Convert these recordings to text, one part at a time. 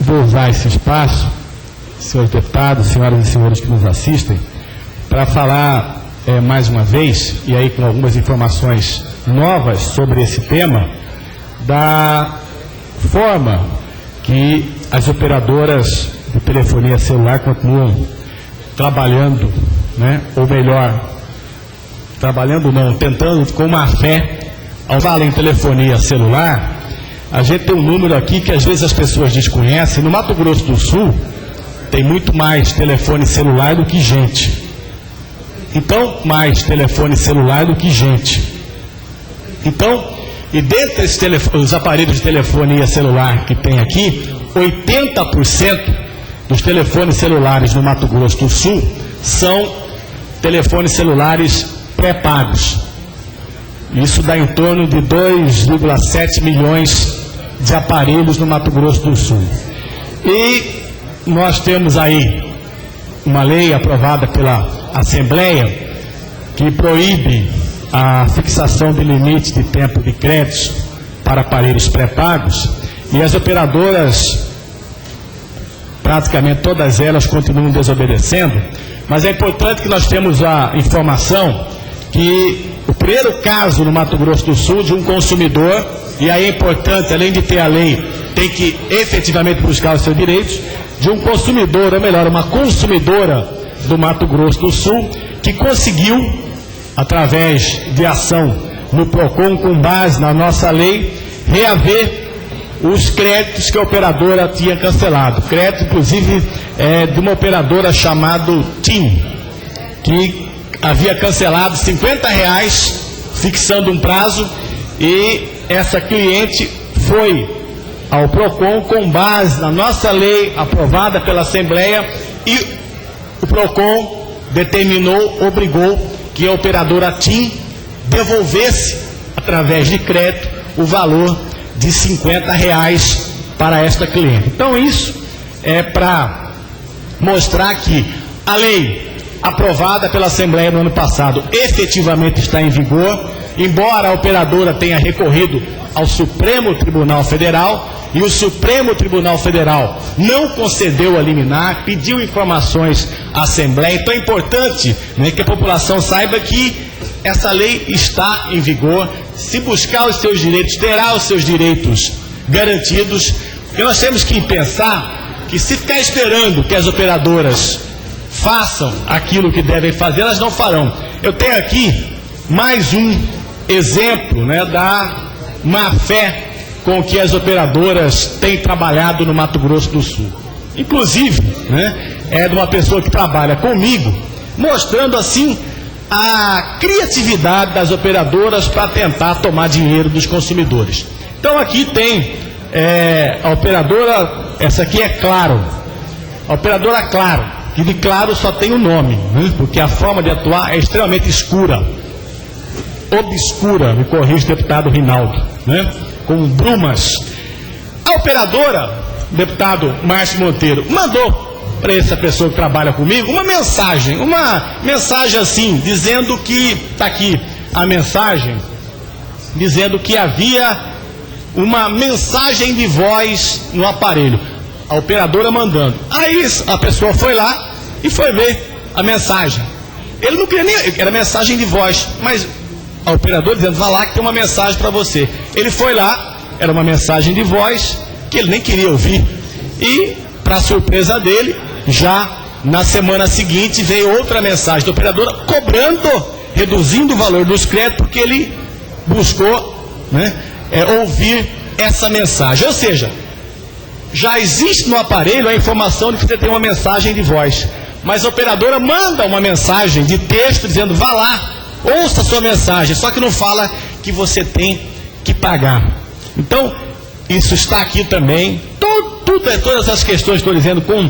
vou usar esse espaço, senhores deputados, senhoras e senhores que nos assistem, para falar mais uma vez, e aí com algumas informações novas sobre esse tema, da forma que as operadoras de telefonia celular continuam trabalhando, né? Ou melhor, trabalhando não, tentando com má fé, ao falar em telefonia celular, a gente tem um número aqui que às vezes as pessoas desconhecem. No Mato Grosso do Sul tem muito mais telefone celular do que gente. Então, mais telefone celular do que gente. Então, e dentre os aparelhos de telefonia celular que tem aqui, 80% dos telefones celulares no Mato Grosso do Sul são telefones celulares pré-pagos. Isso dá em torno de 2,7 milhões de aparelhos no Mato Grosso do Sul. E nós temos aí uma lei aprovada pela Assembleia que proíbe a fixação de limite de tempo de créditos para aparelhos pré-pagos, e as operadoras, praticamente todas elas, continuam desobedecendo. Mas é importante que nós temos a informação que o primeiro caso no Mato Grosso do Sul de um consumidor, e aí é importante, além de ter a lei, tem que efetivamente buscar os seus direitos, de um consumidor, ou melhor, uma consumidora do Mato Grosso do Sul, que conseguiu, através de ação no PROCON, com base na nossa lei, reaver os créditos que a operadora tinha cancelado. Crédito, inclusive, de uma operadora chamada TIM, que havia cancelado R$50, fixando um prazo, e essa cliente foi ao PROCON com base na nossa lei aprovada pela Assembleia, e o PROCON determinou, obrigou que a operadora TIM devolvesse, através de crédito, o valor de R$50 para esta cliente. Então isso é para mostrar que a lei aprovada pela Assembleia no ano passado efetivamente está em vigor, embora a operadora tenha recorrido ao Supremo Tribunal Federal, e o Supremo Tribunal Federal não concedeu a liminar, pediu informações à Assembleia. Então é importante, né, que a população saiba que essa lei está em vigor. Se buscar os seus direitos, terá os seus direitos garantidos. E nós temos que pensar que, se ficar esperando que as operadoras façam aquilo que devem fazer, elas não farão. Eu tenho aqui mais um exemplo, né, da má fé com que as operadoras têm trabalhado no Mato Grosso do Sul. Inclusive, né, é de uma pessoa que trabalha comigo, mostrando assim a criatividade das operadoras para tentar tomar dinheiro dos consumidores. Então aqui tem a operadora, essa aqui é Claro, a operadora Claro, que de Claro só tem o nome, né, porque a forma de atuar é extremamente escura, obscura, me corrige o deputado Rinaldo, né, com brumas. A operadora, deputado Márcio Monteiro, mandou para essa pessoa que trabalha comigo uma mensagem assim, dizendo que, está aqui a mensagem, dizendo que havia uma mensagem de voz no aparelho, a operadora mandando. Aí a pessoa foi lá e foi ver a mensagem. Ele não queria nem, era mensagem de voz, mas a operadora dizendo: vá lá que tem uma mensagem para você. Ele foi lá, era uma mensagem de voz que ele nem queria ouvir, e, para surpresa dele, já na semana seguinte veio outra mensagem da operadora cobrando, reduzindo o valor dos créditos, porque ele buscou, né, ouvir essa mensagem. Ou seja, já existe no aparelho a informação de que você tem uma mensagem de voz, mas a operadora manda uma mensagem de texto dizendo: vá lá, ouça a sua mensagem, só que não fala que você tem que pagar. Então, isso está aqui também, todas as questões, estou dizendo, com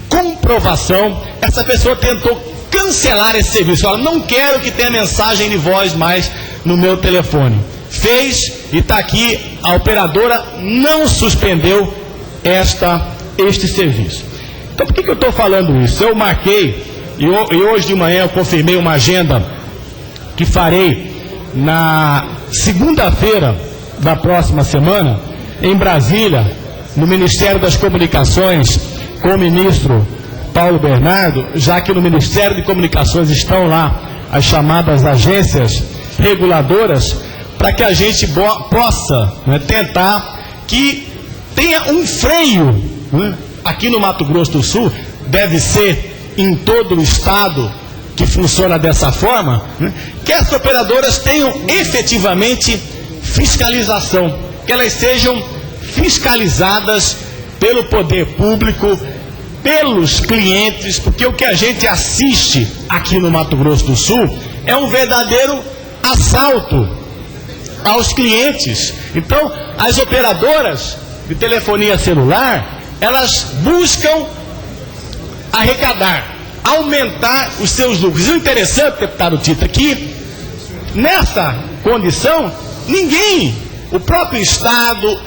comprovação. Essa pessoa tentou cancelar esse serviço, ela: não quero que tenha mensagem de voz mais no meu telefone. Fez, e está aqui, a operadora não suspendeu este serviço. Então, por que eu estou falando isso? Eu marquei, e hoje de manhã eu confirmei uma agenda que farei na segunda-feira da próxima semana, em Brasília, no Ministério das Comunicações com o ministro Paulo Bernardo, já que no Ministério de Comunicações estão lá as chamadas agências reguladoras, para que a gente possa, né, tentar que tenha um freio, né, aqui no Mato Grosso do Sul. Deve ser em todo o estado que funciona dessa forma, né, que as operadoras tenham efetivamente fiscalização, que elas sejam fiscalizadas pelo poder público, pelos clientes, porque o que a gente assiste aqui no Mato Grosso do Sul é um verdadeiro assalto aos clientes. Então, as operadoras de telefonia celular, elas buscam arrecadar, aumentar os seus lucros. E o interessante, deputado Tito, é que nessa condição, ninguém, o próprio Estado,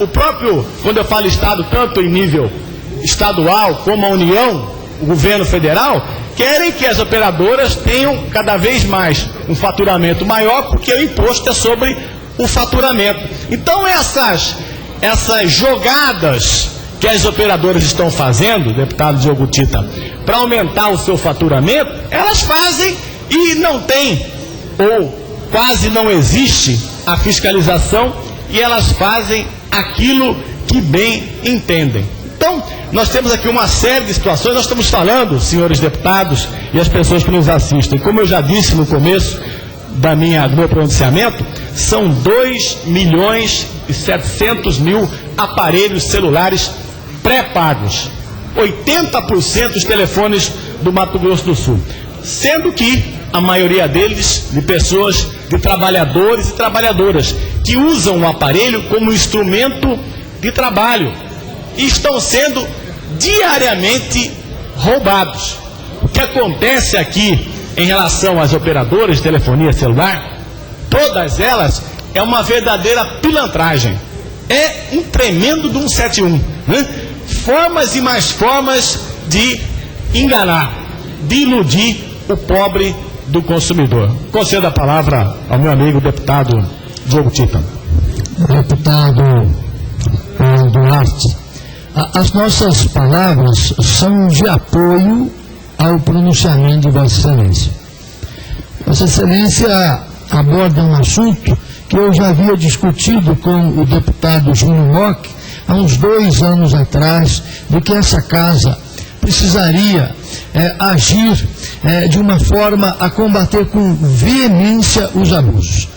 quando eu falo Estado, tanto em nível estadual como a União, o governo federal, querem que as operadoras tenham cada vez mais um faturamento maior, porque o imposto é sobre o faturamento. Então essas jogadas que as operadoras estão fazendo, deputado Diogo Tita, para aumentar o seu faturamento, elas fazem e não tem, ou quase não existe a fiscalização, e elas fazem aquilo que bem entendem. Então, nós temos aqui uma série de situações. Nós estamos falando, senhores deputados e as pessoas que nos assistem, como eu já disse no começo do meu pronunciamento, são 2.700.000 aparelhos celulares pré-pagos, 80% dos telefones do Mato Grosso do Sul, sendo que a maioria deles de pessoas, de trabalhadores e trabalhadoras, que usam o aparelho como instrumento de trabalho e estão sendo diariamente roubados. O que acontece aqui em relação às operadoras de telefonia celular, todas elas, é uma verdadeira pilantragem. É um tremendo de 171, né? Formas e mais formas de enganar, de iludir o pobre do consumidor. Concedo a palavra ao meu amigo deputado Diogo Tita. Deputado Duarte, as nossas palavras são de apoio ao pronunciamento de Vossa Excelência. Vossa Excelência aborda um assunto que eu já havia discutido com o deputado Júnior Mock há uns 2 anos atrás, de que essa casa precisaria agir de uma forma a combater com veemência os abusos.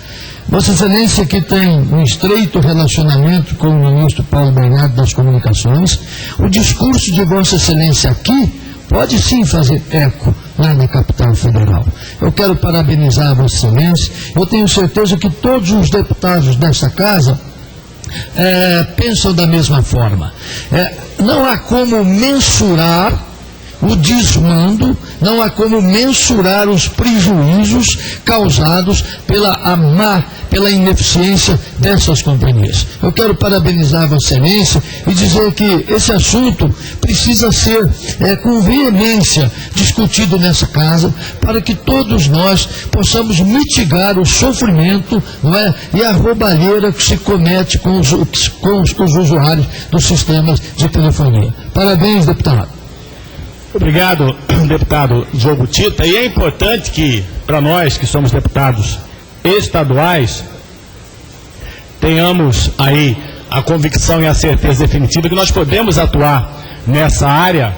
Vossa Excelência, que tem um estreito relacionamento com o ministro Paulo Bernardo das Comunicações, o discurso de Vossa Excelência aqui pode sim fazer eco lá na capital federal. Eu quero parabenizar a Vossa Excelência. Eu tenho certeza que todos os deputados dessa casa pensam da mesma forma. Não há como mensurar o desmando, não há como mensurar os prejuízos causados pela ineficiência dessas companhias. Eu quero parabenizar Vossa Excelência e dizer que esse assunto precisa ser com veemência discutido nessa casa, para que todos nós possamos mitigar o sofrimento, não é, e a roubalheira que se comete com os usuários dos sistemas de telefonia. Parabéns, deputado. Obrigado, deputado Diogo Tita. E é importante que, para nós que somos deputados estaduais, tenhamos aí a convicção e a certeza definitiva que nós podemos atuar nessa área,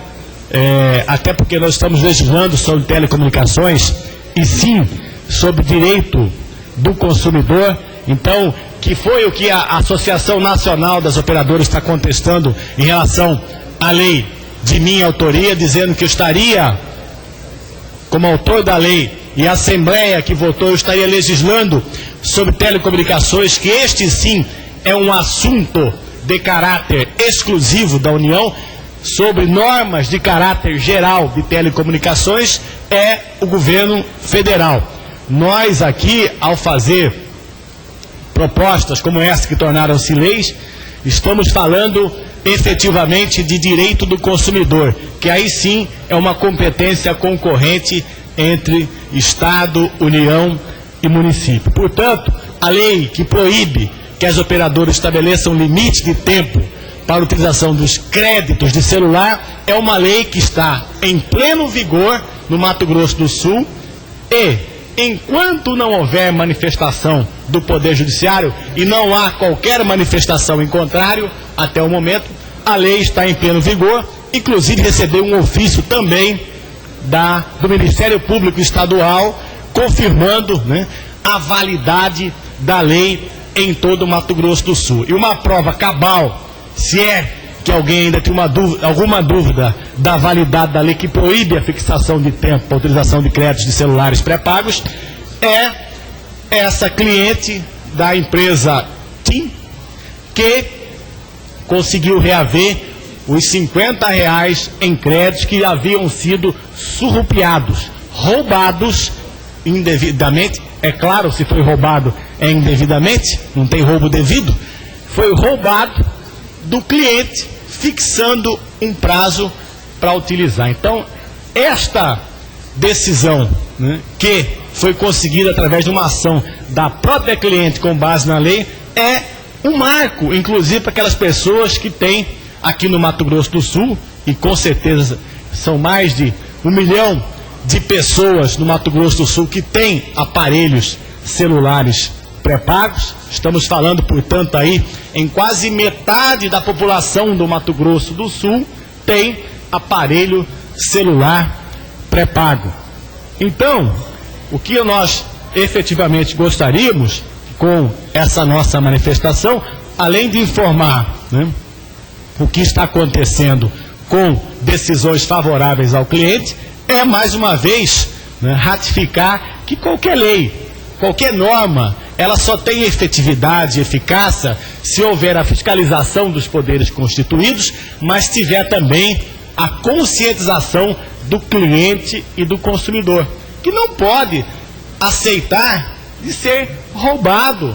até porque nós estamos legislando sobre telecomunicações e sim sobre direito do consumidor. Então, que foi o que a Associação Nacional das Operadoras está contestando em relação à lei de minha autoria, dizendo que eu estaria, como autor da lei, e a Assembleia que votou, eu estaria legislando sobre telecomunicações, que este sim é um assunto de caráter exclusivo da União. Sobre normas de caráter geral de telecomunicações, é o governo federal. Nós aqui, ao fazer propostas como essa que tornaram-se leis, estamos falando efetivamente de direito do consumidor, que aí sim é uma competência concorrente entre Estado, União e município. Portanto, a lei que proíbe que as operadoras estabeleçam limite de tempo para a utilização dos créditos de celular é uma lei que está em pleno vigor no Mato Grosso do Sul e, enquanto não houver manifestação do Poder Judiciário e não há qualquer manifestação em contrário, até o momento, a lei está em pleno vigor, inclusive recebeu um ofício também do Ministério Público Estadual confirmando, né, a validade da lei em todo o Mato Grosso do Sul. E uma prova cabal, se é que alguém ainda tem alguma dúvida da validade da lei que proíbe a fixação de tempo para a utilização de créditos de celulares pré-pagos, é essa cliente da empresa TIM que conseguiu reaver os R$50 em créditos que haviam sido surrupiados, roubados indevidamente. É claro, se foi roubado é indevidamente, não tem roubo devido, foi roubado do cliente, fixando um prazo para utilizar. Então, esta decisão, né, que foi conseguida através de uma ação da própria cliente com base na lei, é um marco, inclusive, para aquelas pessoas que têm aqui no Mato Grosso do Sul, e com certeza são mais de 1 milhão de pessoas no Mato Grosso do Sul que têm aparelhos celulares pré-pagos. Estamos falando, portanto, aí em quase metade da população do Mato Grosso do Sul tem aparelho celular pré-pago. Então, o que nós efetivamente gostaríamos com essa nossa manifestação, além de informar, né, o que está acontecendo com decisões favoráveis ao cliente, é mais uma vez, né, ratificar que qualquer lei, qualquer norma, ela só tem efetividade e eficácia se houver a fiscalização dos poderes constituídos, mas tiver também a conscientização do cliente e do consumidor, que não pode aceitar de ser roubado,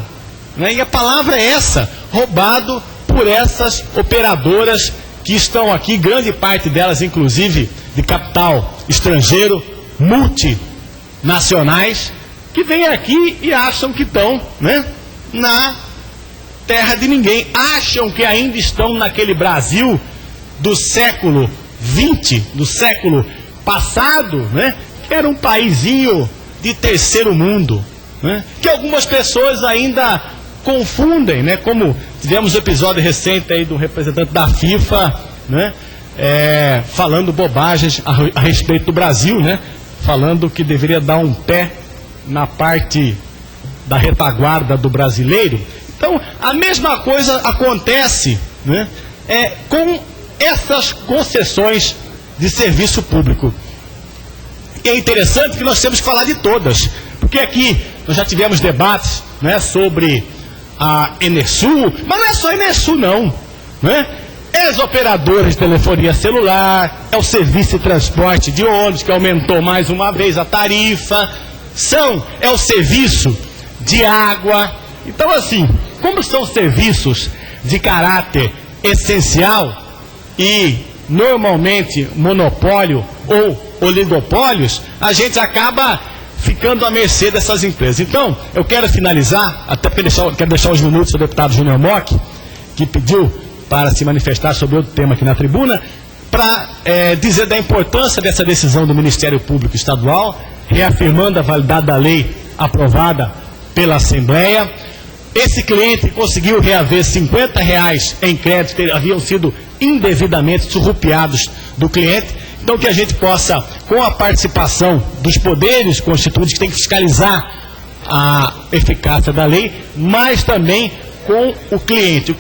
né? E a palavra é essa, roubado por essas operadoras que estão aqui, grande parte delas, inclusive, de capital estrangeiro, multinacionais, que vêm aqui e acham que estão, né, na terra de ninguém. Acham que ainda estão naquele Brasil do século XX, do século passado, né, que era um paizinho de terceiro mundo, né, que algumas pessoas ainda confundem, né, como tivemos um episódio recente aí do representante da FIFA, né, falando bobagens a respeito do Brasil, né, falando que deveria dar um pé na parte da retaguarda do brasileiro. Então, a mesma coisa acontece, né, com essas concessões de serviço público. E é interessante que nós temos que falar de todas, porque aqui nós já tivemos debates, né, sobre a Enersul, mas não é só a Enersul não, né? É as operadoras de telefonia celular, é o serviço de transporte de ônibus, que aumentou mais uma vez a tarifa, é o serviço de água. Então, assim, como são serviços de caráter essencial e normalmente monopólio ou oligopólios, a gente acaba ficando à mercê dessas empresas. Então, eu quero finalizar, até quero deixar uns minutos ao deputado Júnior Mock, que pediu para se manifestar sobre outro tema aqui na tribuna, para dizer da importância dessa decisão do Ministério Público Estadual, reafirmando a validade da lei aprovada pela Assembleia. Esse cliente conseguiu reaver R$50 em crédito que haviam sido indevidamente surrupiados do cliente. Então, que a gente possa, com a participação dos poderes constituídos, que tem que fiscalizar a eficácia da lei, mas também com o cliente.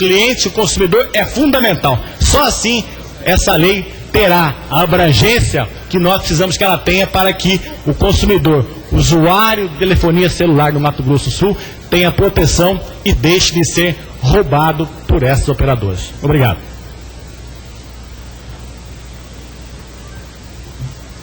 O consumidor é fundamental. Só assim essa lei terá a abrangência que nós precisamos que ela tenha para que o consumidor, usuário de telefonia celular no Mato Grosso do Sul, tenha proteção e deixe de ser roubado por essas operadoras. Obrigado.